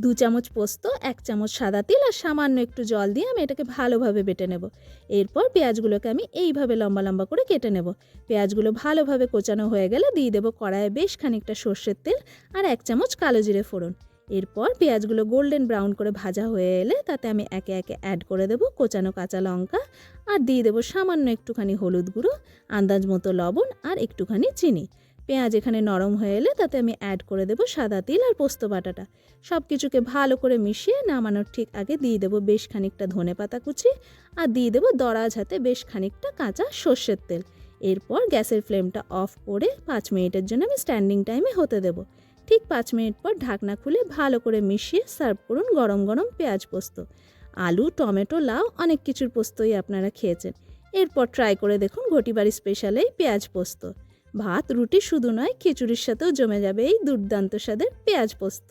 2 চামচ পোস্ত, 1 চামচ সাদা তিল আর সামান্য একটু জল দিয়ে আমি এটাকে ভালোভাবে বেটে নেব। এরপর পেঁয়াজগুলোকে আমি এইভাবে লম্বা লম্বা করে কেটে নেব। পেঁয়াজগুলো ভালোভাবে কোচানো হয়ে গেলে দিয়ে দেবো কড়াইয়ে বেশ খানিকটা সর্ষের তেল আর 1 চামচ কালো জিরে ফোড়ন। এরপর পেঁয়াজগুলো গোল্ডেন ব্রাউন করে ভাজা হয়ে এলে তাতে আমি একে একে অ্যাড করে দেবো কোচানো কাঁচা লঙ্কা আর দিয়ে দেবো সামান্য একটুখানি হলুদ গুঁড়ো, আন্দাজ মতো লবণ আর একটুখানি চিনি। পেঁয়াজ এখানে নরম হয়ে এলে তাতে আমি অ্যাড করে দেবো সাদা তিল আর পোস্ত বাটাটা। সব কিছুকে ভালো করে মিশিয়ে নামানোর ঠিক আগে দিয়ে দেবো বেশ খানিকটা ধনেপাতা কুচি আর দিয়ে দেবো দরাজ হাতে বেশ খানিকটা কাঁচা সর্ষের তেল। এরপর গ্যাসের ফ্লেমটা অফ করে 5 মিনিটের জন্য আমি স্ট্যান্ডিং টাইমে হতে দেবো। ঠিক 5 মিনিট পর ঢাকনা খুলে ভালো করে মিশিয়ে সার্ভ করুন গরম গরম পেঁয়াজ পোস্ত। আলু, টমেটো, লাউ অনেক কিছুর পোস্তই আপনারা খেয়েছেন। এরপর ট্রাই করে দেখুন ঘটিবাড়ি স্পেশাল এই পেঁয়াজ পোস্ত। ভাত, রুটি শুধু নয়, খিচুড়ির সাথেও জমে যাবে এই দুর্দান্ত স্বাদের পেঁয়াজ পোস্ত।